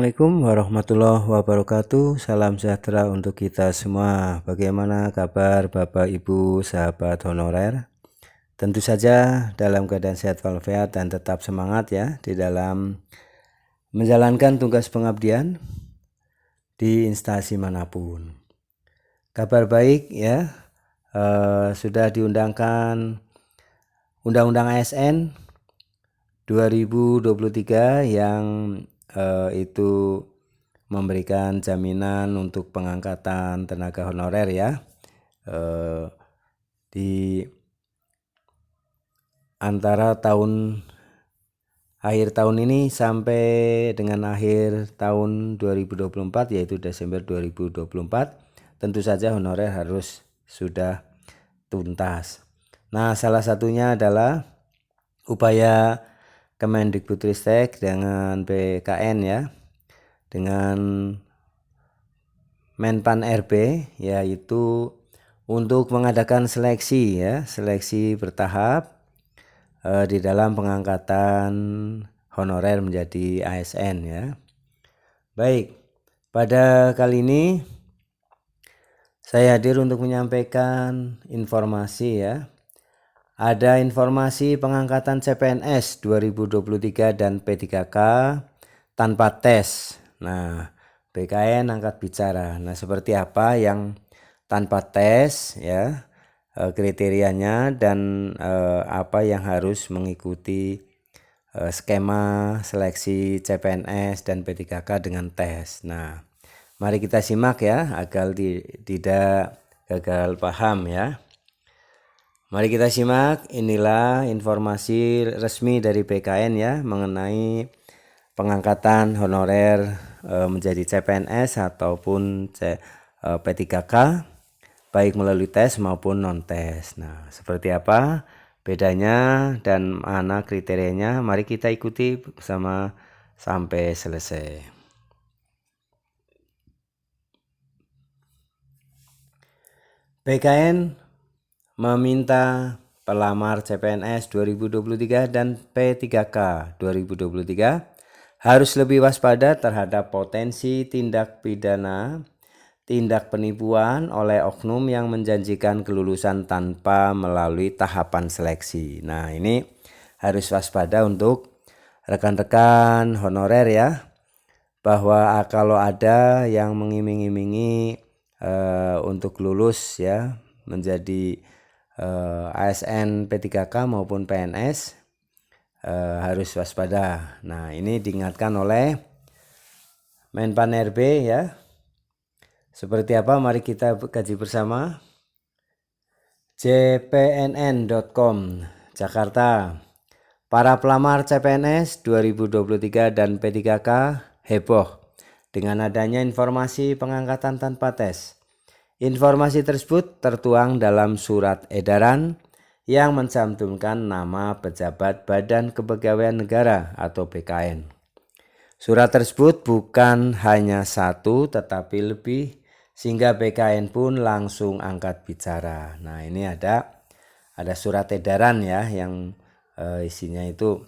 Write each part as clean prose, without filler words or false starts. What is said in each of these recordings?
Assalamualaikum warahmatullahi wabarakatuh. Salam sejahtera untuk kita semua. Bagaimana kabar Bapak Ibu sahabat honorer? Tentu saja dalam keadaan sehat walafiat dan tetap semangat ya di dalam menjalankan tugas pengabdian di instansi manapun. Kabar baik ya, sudah diundangkan Undang-Undang ASN 2023 yang itu memberikan jaminan untuk pengangkatan tenaga honorer ya, di antara akhir tahun ini sampai dengan akhir tahun 2024 yaitu Desember 2024. Tentu saja honorer harus sudah tuntas. Nah, salah satunya adalah upaya Kemendikbudristek dengan BKN ya, dengan Menpan RB, yaitu untuk mengadakan seleksi ya, seleksi bertahap di dalam pengangkatan honorer menjadi ASN ya. Baik, pada kali ini saya hadir untuk menyampaikan informasi ya. Ada informasi pengangkatan CPNS 2023 dan P3K tanpa tes. Nah, BKN angkat bicara. Nah, seperti apa yang tanpa tes ya, kriterianya dan apa yang harus mengikuti skema seleksi CPNS dan P3K dengan tes. Nah, mari kita simak ya agar tidak gagal paham ya. Mari kita simak, inilah informasi resmi dari BKN ya mengenai pengangkatan honorer menjadi CPNS ataupun P3K baik melalui tes maupun non-tes. Nah, seperti apa bedanya dan mana kriterianya? Mari kita ikuti bersama sampai selesai. BKN meminta pelamar CPNS 2023 dan P3K 2023 harus lebih waspada terhadap potensi tindak pidana, tindak penipuan oleh oknum yang menjanjikan kelulusan tanpa melalui tahapan seleksi. Nah, ini harus waspada untuk rekan-rekan honorer ya, bahwa kalau ada yang mengiming-imingi untuk lulus ya menjadi ASN P3K maupun PNS harus waspada. Nah, ini diingatkan oleh Menpan RB ya. Seperti apa? Mari kita kaji bersama. jpnn.com Jakarta. Para pelamar CPNS 2023 dan P3K heboh dengan adanya informasi pengangkatan tanpa tes. Informasi tersebut tertuang dalam surat edaran yang mencantumkan nama pejabat Badan Kepegawaian Negara atau BKN. Surat tersebut bukan hanya satu tetapi lebih, sehingga BKN pun langsung angkat bicara. Nah, ini ada surat edaran ya yang isinya itu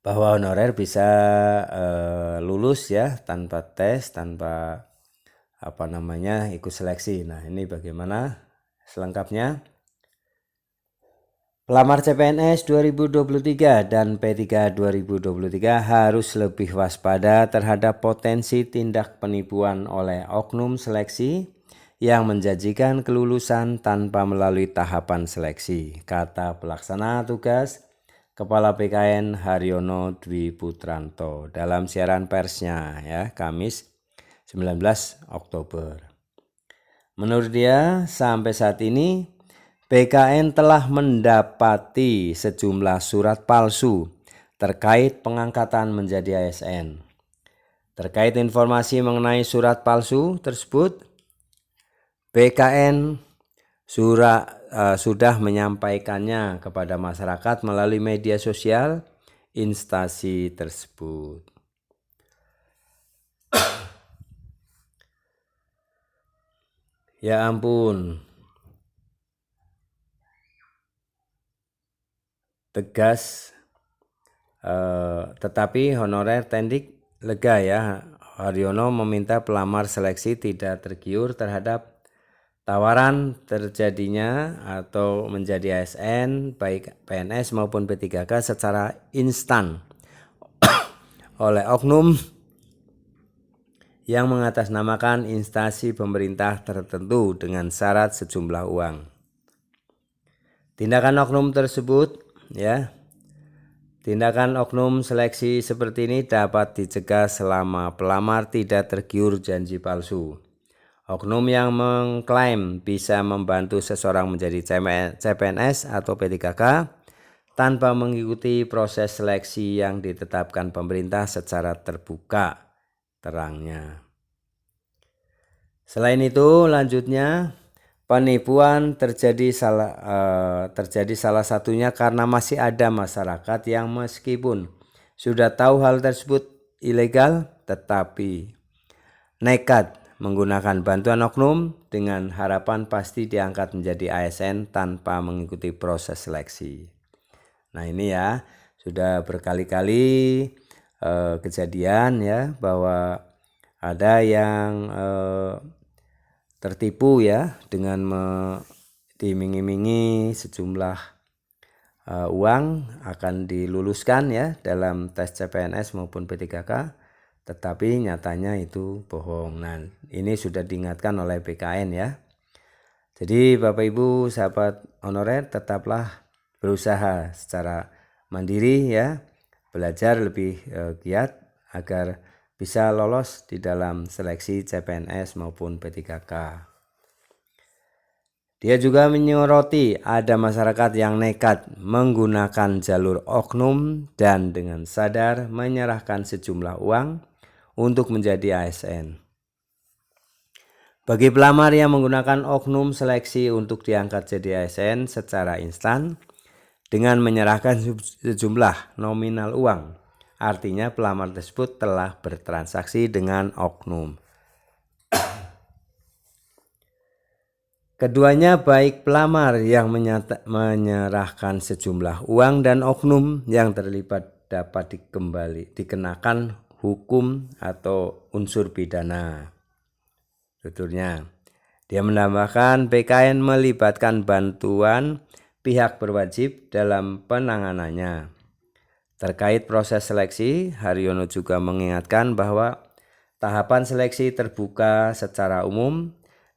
bahwa honorer bisa lulus ya tanpa tes, tanpa ikut seleksi. Nah, ini bagaimana selengkapnya? Pelamar CPNS 2023 dan P3 2023 harus lebih waspada terhadap potensi tindak penipuan oleh oknum seleksi yang menjanjikan kelulusan tanpa melalui tahapan seleksi, kata pelaksana tugas Kepala BKN Haryono Dwi Putranto dalam siaran persnya ya Kamis 19 Oktober. Menurut dia, sampai saat ini BKN telah mendapati sejumlah surat palsu terkait pengangkatan menjadi ASN. Terkait informasi mengenai surat palsu tersebut, BKN sudah menyampaikannya kepada masyarakat melalui media sosial instansi tersebut. Ya ampun, tegas, tetapi honorer tendik lega ya. Haryono meminta pelamar seleksi tidak tergiur terhadap tawaran terjadinya atau menjadi ASN baik PNS maupun P3K secara instan oleh oknum yang mengatasnamakan instansi pemerintah tertentu dengan syarat sejumlah uang. Tindakan oknum tersebut tindakan oknum seleksi seperti ini dapat dicegah selama pelamar tidak tergiur janji palsu. Oknum yang mengklaim bisa membantu seseorang menjadi CPNS atau P3K tanpa mengikuti proses seleksi yang ditetapkan pemerintah secara terbuka terangnya. Selain itu, lanjutnya penipuan terjadi salah satunya karena masih ada masyarakat yang meskipun sudah tahu hal tersebut ilegal tetapi nekat menggunakan bantuan oknum dengan harapan pasti diangkat menjadi ASN tanpa mengikuti proses seleksi. Nah ini ya sudah berkali-kali kejadian ya bahwa ada yang tertipu ya dengan diiming-imingi sejumlah uang akan diluluskan ya dalam tes CPNS maupun P3K, tetapi nyatanya itu bohong. Nah ini sudah diingatkan oleh BKN ya. Jadi Bapak Ibu sahabat honorer tetaplah berusaha secara mandiri ya, belajar lebih giat agar bisa lolos di dalam seleksi CPNS maupun P3K. Dia juga menyoroti ada masyarakat yang nekat menggunakan jalur oknum dan dengan sadar menyerahkan sejumlah uang untuk menjadi ASN. Bagi pelamar yang menggunakan oknum seleksi untuk diangkat jadi ASN secara instan dengan menyerahkan sejumlah nominal uang, artinya pelamar tersebut telah bertransaksi dengan oknum. Keduanya baik pelamar yang menyerahkan sejumlah uang dan oknum yang terlibat dapat dikenakan hukum atau unsur pidana. Tuturnya, dia menambahkan BKN melibatkan bantuan pihak berwajib dalam penanganannya. Terkait proses seleksi, Haryono juga mengingatkan bahwa tahapan seleksi terbuka secara umum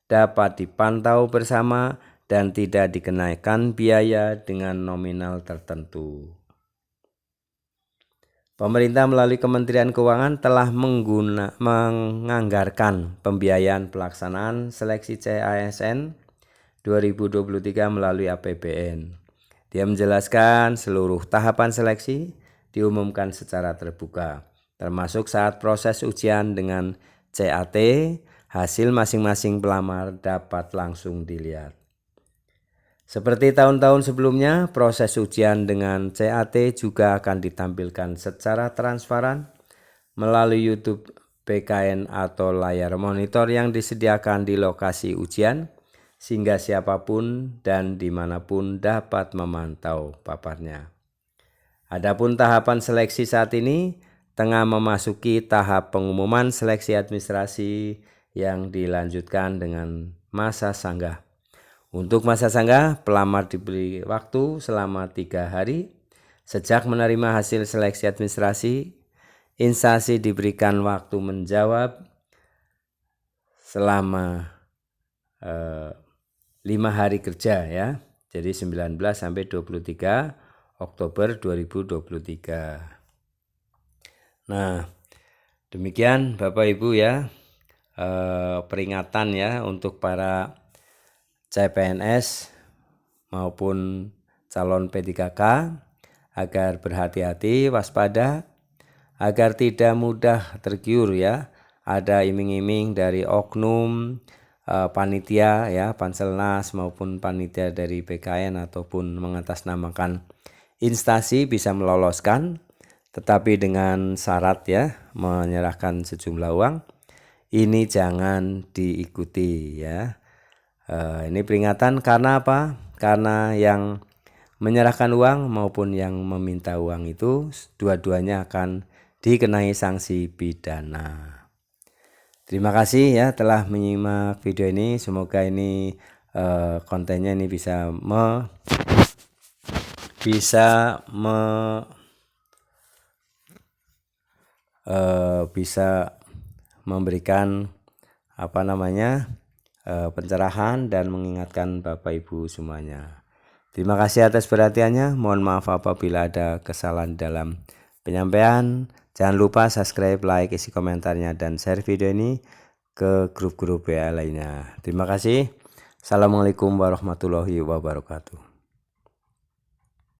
dapat dipantau bersama dan tidak dikenakan biaya dengan nominal tertentu. Pemerintah melalui Kementerian Keuangan telah menganggarkan pembiayaan pelaksanaan seleksi CASN 2023 melalui APBN. Dia menjelaskan seluruh tahapan seleksi diumumkan secara terbuka, termasuk saat proses ujian dengan CAT, hasil masing-masing pelamar dapat langsung dilihat. Seperti tahun-tahun sebelumnya, proses ujian dengan CAT juga akan ditampilkan secara transparan melalui YouTube BKN atau layar monitor yang disediakan di lokasi ujian, sehingga siapapun dan dimanapun dapat memantau paparnya. Adapun tahapan seleksi saat ini tengah memasuki tahap pengumuman seleksi administrasi yang dilanjutkan dengan masa sanggah. Untuk masa sanggah, pelamar diberi waktu selama 3 hari. Sejak menerima hasil seleksi administrasi, instansi diberikan waktu menjawab selama 5 hari kerja ya. Jadi 19 sampai 23 Oktober 2023. Nah, demikian Bapak Ibu ya, peringatan ya untuk para CPNS maupun calon P3K agar berhati-hati, waspada, agar tidak mudah tergiur ya. Ada iming-iming dari oknum, panitia ya, Panselnas maupun panitia dari BKN ataupun mengatasnamakan instansi bisa meloloskan, tetapi dengan syarat ya, menyerahkan sejumlah uang. Ini jangan diikuti ya. Ini peringatan karena apa? Karena yang menyerahkan uang maupun yang meminta uang itu dua-duanya akan dikenai sanksi pidana. Terima kasih ya telah menyimak video ini. Semoga ini kontennya ini bisa memberikan pencerahan dan mengingatkan Bapak Ibu semuanya. Terima kasih atas perhatiannya. Mohon maaf apabila ada kesalahan dalam penyampaian. Jangan lupa subscribe, like, isi komentarnya, dan share video ini ke grup-grup WA lainnya. Terima kasih. Assalamualaikum warahmatullahi wabarakatuh.